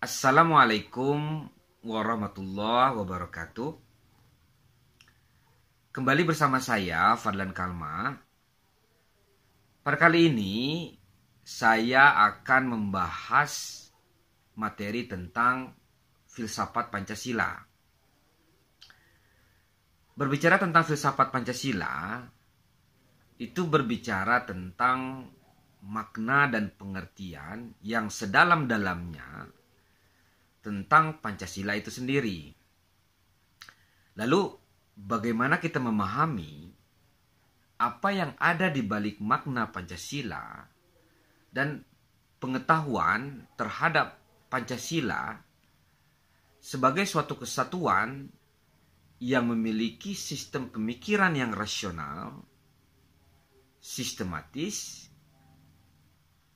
Assalamualaikum warahmatullahi wabarakatuh. Kembali bersama saya Fadlan Kalma. Pada kali ini saya akan membahas materi tentang filsafat Pancasila. Berbicara tentang filsafat Pancasila itu berbicara tentang makna dan pengertian yang sedalam-dalamnya tentang Pancasila itu sendiri. Lalu bagaimana kita memahami apa yang ada di balik makna Pancasila dan pengetahuan terhadap Pancasila sebagai suatu kesatuan yang memiliki sistem pemikiran yang rasional, sistematis,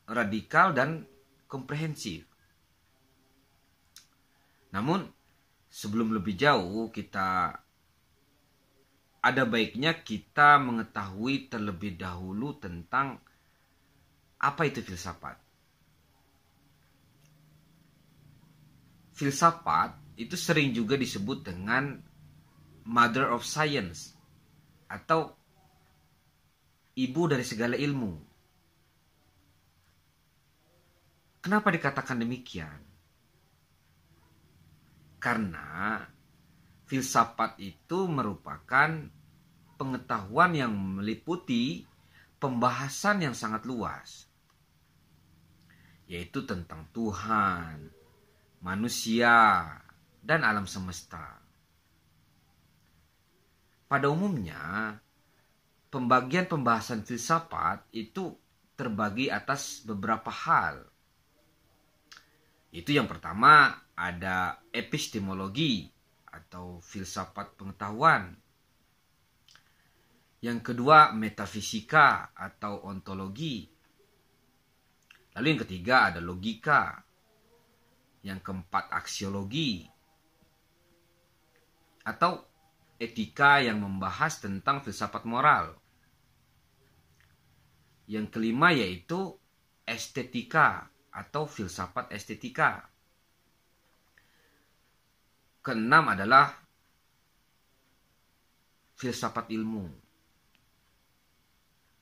radikal, dan komprehensif. Namun sebelum lebih jauh, ada baiknya kita mengetahui terlebih dahulu tentang apa itu filsafat. Filsafat itu sering juga disebut dengan Mother of Science atau ibu dari segala ilmu. Kenapa dikatakan demikian? Karena filsafat itu merupakan pengetahuan yang meliputi pembahasan yang sangat luas, yaitu tentang Tuhan, manusia, dan alam semesta. Pada umumnya, pembagian pembahasan filsafat itu terbagi atas beberapa hal. Itu yang pertama ada epistemologi atau filsafat pengetahuan. Yang kedua metafisika atau ontologi. Lalu yang ketiga ada logika. Yang keempat aksiologi atau etika yang membahas tentang filsafat moral. Yang kelima yaitu estetika atau filsafat estetika. Keenam adalah filsafat ilmu.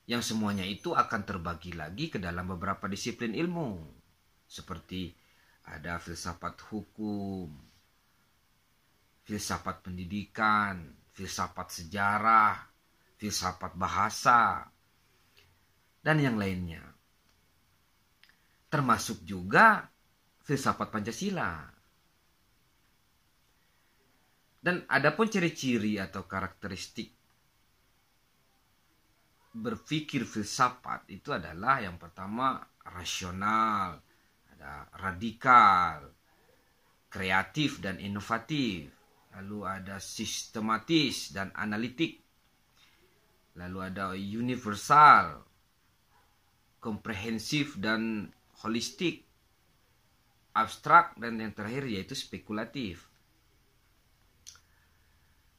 Yang semuanya itu akan terbagi lagi ke dalam beberapa disiplin ilmu. Seperti ada filsafat hukum, filsafat pendidikan, filsafat sejarah, filsafat bahasa, dan yang lainnya. Termasuk juga filsafat Pancasila. Dan adapun ciri-ciri atau karakteristik berpikir filsafat itu adalah yang pertama rasional, ada radikal, kreatif dan inovatif, lalu ada sistematis dan analitik, lalu ada universal, komprehensif dan holistik, abstrak, dan yang terakhir yaitu spekulatif.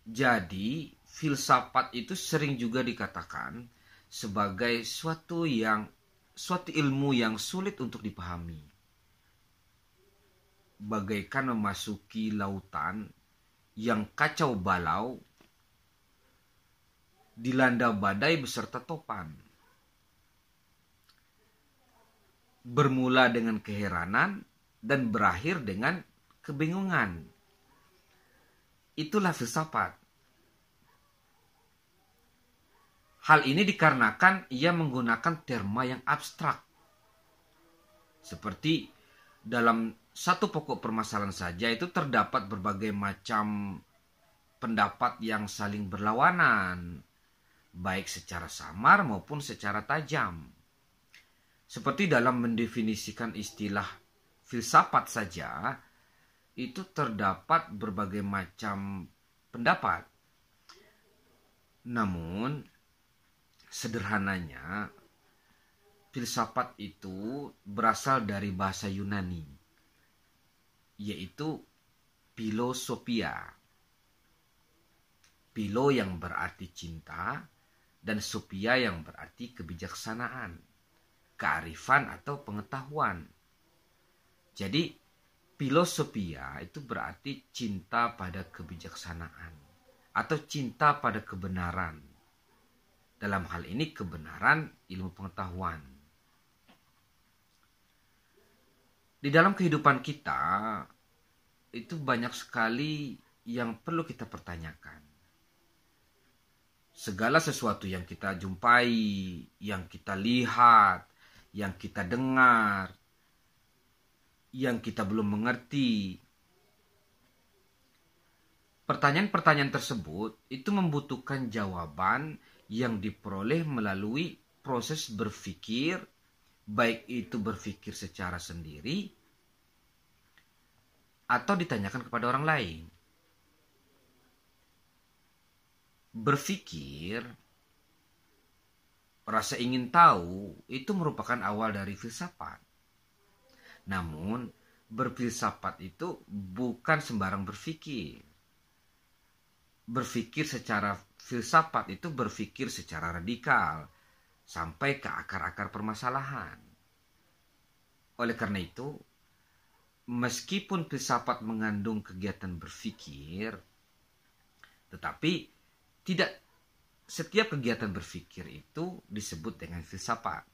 Jadi, filsafat itu sering juga dikatakan sebagai suatu ilmu yang sulit untuk dipahami. Bagaikan memasuki lautan yang kacau balau, dilanda badai beserta topan. Bermula dengan keheranan dan berakhir dengan kebingungan. Itulah filsafat. Hal ini dikarenakan ia menggunakan terma yang abstrak. Seperti dalam satu pokok permasalahan saja itu terdapat berbagai macam pendapat yang saling berlawanan, baik secara samar maupun secara tajam. Seperti dalam mendefinisikan istilah filsafat saja, itu terdapat berbagai macam pendapat. Namun, sederhananya, filsafat itu berasal dari bahasa Yunani, yaitu philosophia. Philo yang berarti cinta, dan sophia yang berarti berarti kebijaksanaan, kearifan atau pengetahuan. Jadi filosofia itu berarti cinta pada kebijaksanaan atau cinta pada kebenaran. Dalam hal ini kebenaran ilmu pengetahuan. Di dalam kehidupan kita itu banyak sekali yang perlu kita pertanyakan. Segala sesuatu yang kita jumpai, yang kita lihat, yang kita dengar, yang kita belum mengerti. Pertanyaan-pertanyaan tersebut itu membutuhkan jawaban yang diperoleh melalui proses berpikir, baik itu berpikir secara sendiri atau ditanyakan kepada orang lain. Berpikir, rasa ingin tahu itu merupakan awal dari filsafat. Namun, berfilsafat itu bukan sembarang berpikir. Berpikir secara filsafat itu berpikir secara radikal, sampai ke akar-akar permasalahan. Oleh karena itu, meskipun filsafat mengandung kegiatan berpikir, tetapi tidak setiap kegiatan berpikir itu disebut dengan filsafat.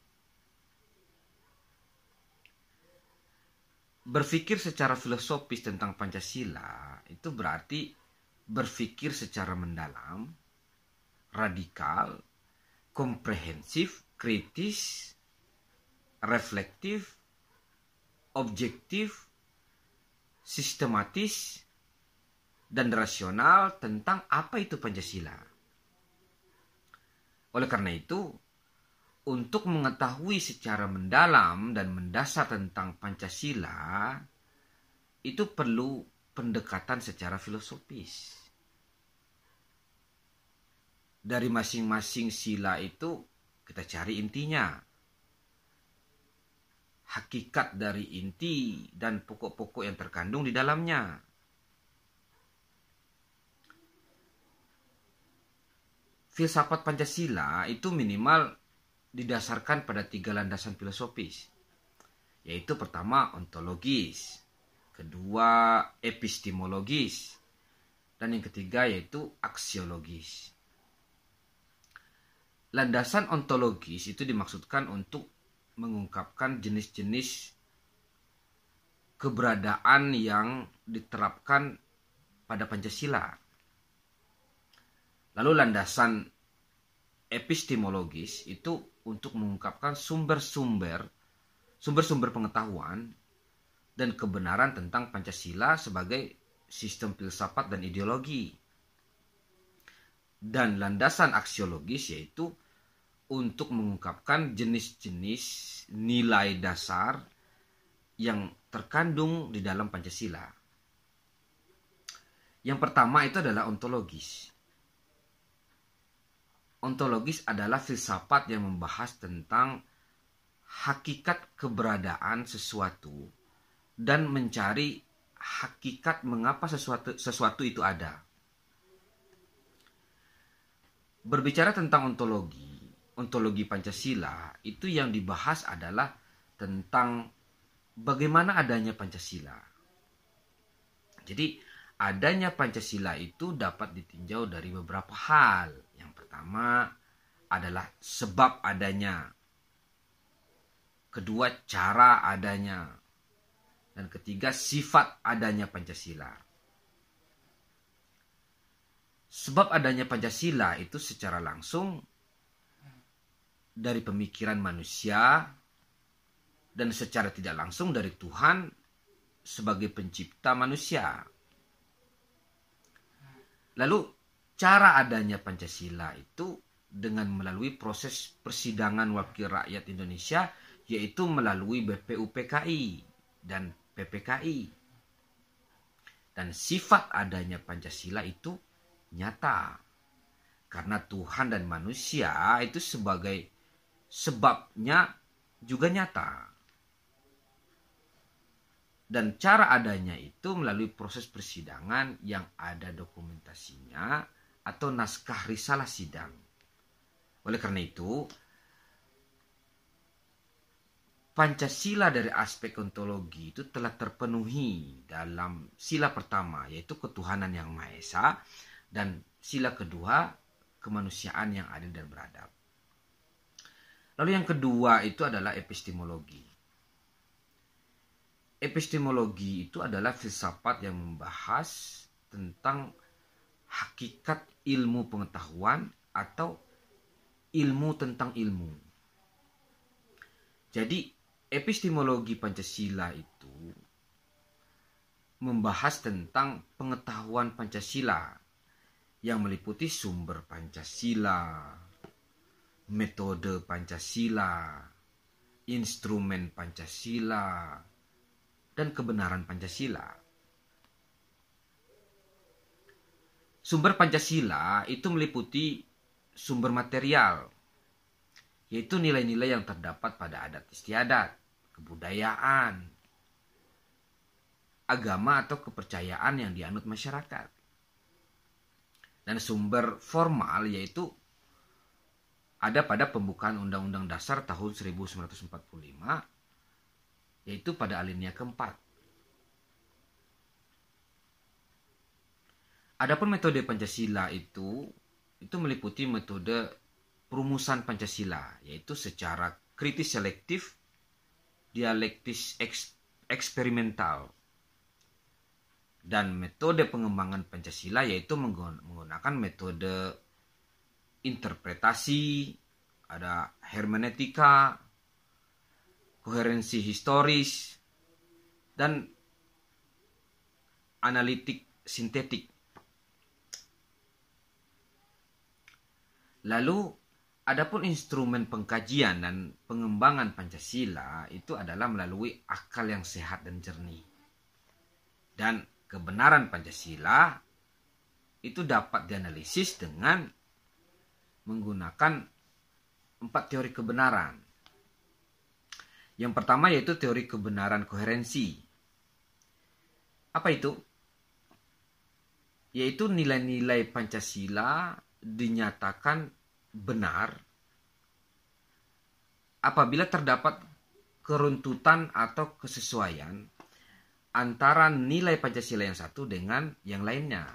Berpikir secara filosofis tentang Pancasila itu berarti berpikir secara mendalam, radikal, komprehensif, kritis, reflektif, objektif, sistematis, dan rasional tentang apa itu Pancasila. Oleh karena itu, untuk mengetahui secara mendalam dan mendasar tentang Pancasila, itu perlu pendekatan secara filosofis. Dari masing-masing sila itu kita cari intinya. Hakikat dari inti dan pokok-pokok yang terkandung di dalamnya. Filsafat Pancasila itu minimal didasarkan pada 3 landasan filosofis, yaitu pertama ontologis, kedua epistemologis, dan yang ketiga yaitu aksiologis. Landasan ontologis itu dimaksudkan untuk mengungkapkan jenis-jenis keberadaan yang diterapkan pada Pancasila. Lalu landasan epistemologis itu untuk mengungkapkan sumber-sumber pengetahuan dan kebenaran tentang Pancasila sebagai sistem filsafat dan ideologi. Dan landasan aksiologis yaitu untuk mengungkapkan jenis-jenis nilai dasar yang terkandung di dalam Pancasila. Yang pertama itu adalah ontologis. Ontologis adalah filsafat yang membahas tentang hakikat keberadaan sesuatu dan mencari hakikat mengapa sesuatu itu ada. Berbicara tentang ontologi Pancasila, itu yang dibahas adalah tentang bagaimana adanya Pancasila. Jadi, adanya Pancasila itu dapat ditinjau dari beberapa hal. Yang pertama adalah sebab adanya. Kedua, cara adanya. Dan ketiga, sifat adanya Pancasila. Sebab adanya Pancasila itu secara langsung dari pemikiran manusia dan secara tidak langsung dari Tuhan sebagai pencipta manusia. Lalu cara adanya Pancasila itu dengan melalui proses persidangan wakil rakyat Indonesia, yaitu melalui BPUPKI dan PPKI. Dan sifat adanya Pancasila itu nyata. Karena Tuhan dan manusia itu sebagai sebabnya juga nyata. Dan cara adanya itu melalui proses persidangan yang ada dokumentasinya atau naskah risalah sidang. Oleh karena itu, Pancasila dari aspek ontologi itu telah terpenuhi dalam sila pertama, yaitu ketuhanan yang Maha Esa, dan sila kedua, kemanusiaan yang adil dan beradab. Lalu yang kedua itu adalah epistemologi. Epistemologi itu adalah filsafat yang membahas tentang hakikat ilmu pengetahuan atau ilmu tentang ilmu. Jadi epistemologi Pancasila itu membahas tentang pengetahuan Pancasila yang meliputi sumber Pancasila, metode Pancasila, instrumen Pancasila, dan kebenaran Pancasila. Sumber Pancasila itu meliputi sumber material, yaitu nilai-nilai yang terdapat pada adat istiadat, kebudayaan, agama atau kepercayaan yang dianut masyarakat. Dan sumber formal yaitu ada pada pembukaan Undang-Undang Dasar tahun 1945, yaitu pada alinea keempat. Adapun metode Pancasila itu meliputi metode perumusan Pancasila, yaitu secara kritis selektif, dialektis eksperimental, dan metode pengembangan Pancasila yaitu menggunakan metode interpretasi, ada hermeneutika, koherensi historis, dan analitik sintetik. Lalu, adapun instrumen pengkajian dan pengembangan Pancasila itu adalah melalui akal yang sehat dan jernih. Dan kebenaran Pancasila itu dapat dianalisis dengan menggunakan 4 teori kebenaran. Yang pertama yaitu teori kebenaran koherensi. Apa itu? Yaitu nilai-nilai Pancasila dinyatakan benar apabila terdapat keruntutan atau kesesuaian antara nilai Pancasila yang satu dengan yang lainnya.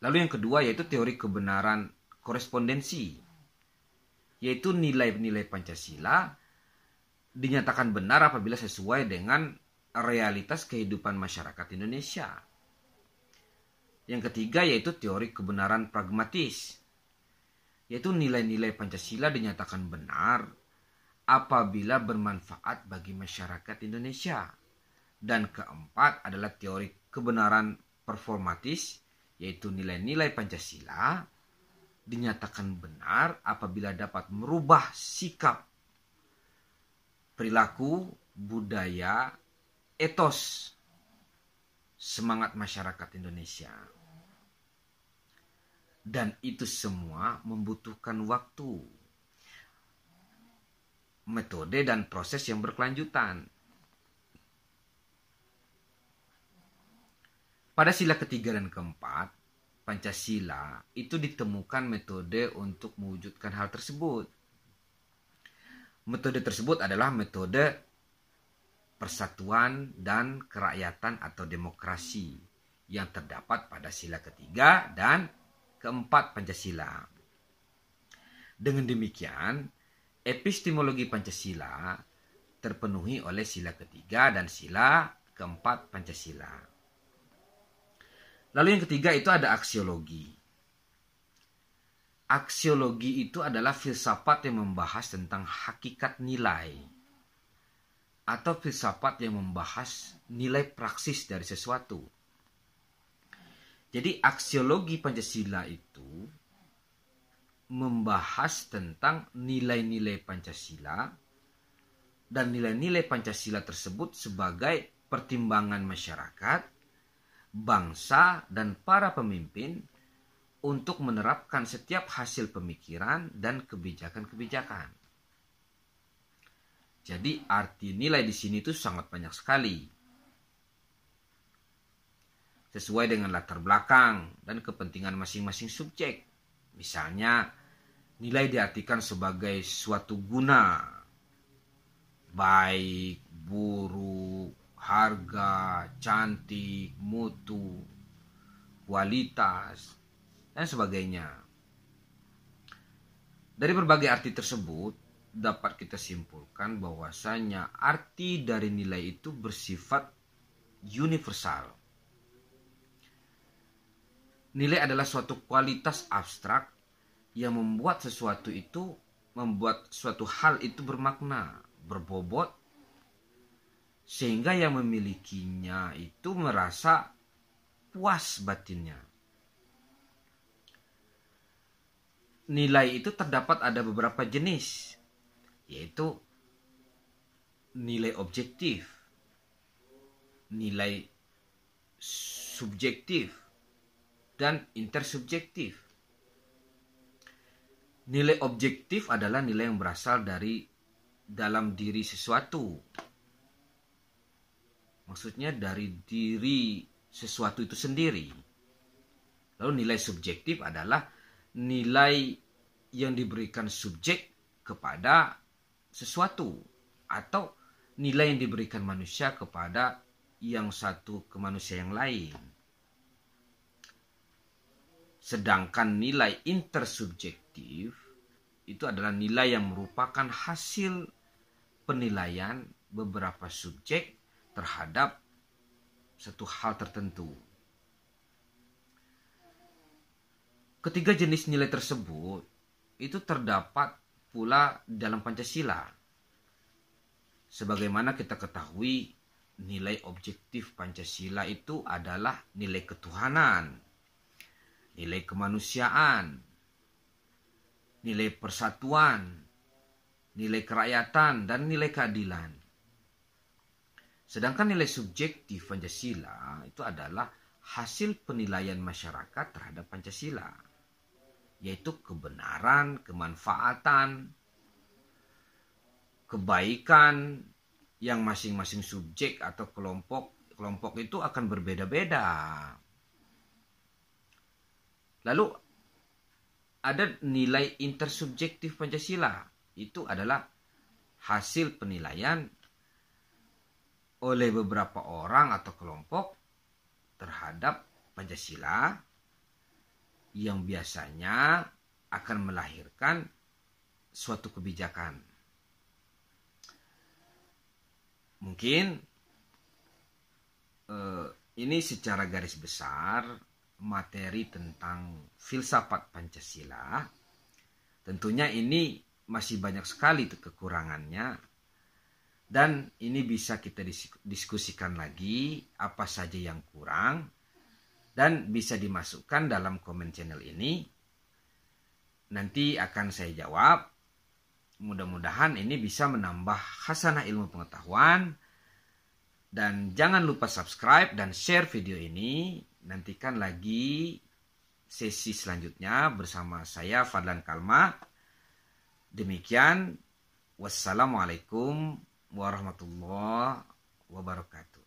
Lalu yang kedua yaitu teori kebenaran korespondensi, yaitu nilai-nilai Pancasila dinyatakan benar apabila sesuai dengan realitas kehidupan masyarakat Indonesia. Yang ketiga yaitu teori kebenaran pragmatis, yaitu nilai-nilai Pancasila dinyatakan benar apabila bermanfaat bagi masyarakat Indonesia. Dan keempat adalah teori kebenaran performatis, yaitu nilai-nilai Pancasila dinyatakan benar apabila dapat merubah sikap, perilaku, budaya, etos, semangat masyarakat Indonesia. Dan itu semua membutuhkan waktu, metode, dan proses yang berkelanjutan. Pada sila ketiga dan keempat, Pancasila itu ditemukan metode untuk mewujudkan hal tersebut. Metode tersebut adalah metode persatuan dan kerakyatan atau demokrasi yang terdapat pada sila ketiga dan keempat Pancasila. Dengan demikian, epistemologi Pancasila terpenuhi oleh sila ketiga dan sila keempat Pancasila. Lalu yang ketiga itu ada aksiologi. Aksiologi itu adalah filsafat yang membahas tentang hakikat nilai atau filsafat yang membahas nilai praksis dari sesuatu. Jadi aksiologi Pancasila itu membahas tentang nilai-nilai Pancasila dan nilai-nilai Pancasila tersebut sebagai pertimbangan masyarakat, bangsa, dan para pemimpin untuk menerapkan setiap hasil pemikiran dan kebijakan-kebijakan. Jadi arti nilai di sini itu sangat banyak sekali, sesuai dengan latar belakang dan kepentingan masing-masing subjek. Misalnya, nilai diartikan sebagai suatu guna, baik, buruk, harga, cantik, mutu, kualitas, dan sebagainya. Dari berbagai arti tersebut, dapat kita simpulkan bahwasanya arti dari nilai itu bersifat universal. Nilai adalah suatu kualitas abstrak yang membuat suatu hal itu bermakna, berbobot, sehingga yang memilikinya itu merasa puas batinnya. Nilai itu terdapat ada beberapa jenis, yaitu nilai objektif, nilai subjektif, dan intersubjektif. Nilai objektif adalah nilai yang berasal dari dalam diri sesuatu. Maksudnya dari diri sesuatu itu sendiri. Lalu nilai subjektif adalah nilai yang diberikan subjek kepada sesuatu, atau nilai yang diberikan manusia kepada yang satu ke manusia yang lain. Sedangkan nilai intersubjektif itu adalah nilai yang merupakan hasil penilaian beberapa subjek terhadap satu hal tertentu. Ketiga jenis nilai tersebut itu terdapat pula dalam Pancasila. Sebagaimana kita ketahui, nilai objektif Pancasila itu adalah nilai ketuhanan, nilai kemanusiaan, nilai persatuan, nilai kerakyatan, dan nilai keadilan. Sedangkan nilai subjektif Pancasila itu adalah hasil penilaian masyarakat terhadap Pancasila, yaitu kebenaran, kemanfaatan, kebaikan yang masing-masing subjek atau kelompok itu akan berbeda-beda. Lalu ada nilai intersubjektif Pancasila. Itu adalah hasil penilaian oleh beberapa orang atau kelompok terhadap Pancasila yang biasanya akan melahirkan suatu kebijakan. Mungkin ini secara garis besar materi tentang filsafat Pancasila. Tentunya ini masih banyak sekali kekurangannya, dan ini bisa kita diskusikan lagi apa saja yang kurang, dan bisa dimasukkan dalam komen channel ini. Nanti akan saya jawab. Mudah-mudahan ini bisa menambah khasanah ilmu pengetahuan. Dan jangan lupa subscribe dan share video ini. Nantikan lagi sesi selanjutnya bersama saya, Fadlan Kalma. Demikian, wassalamualaikum warahmatullahi wabarakatuh.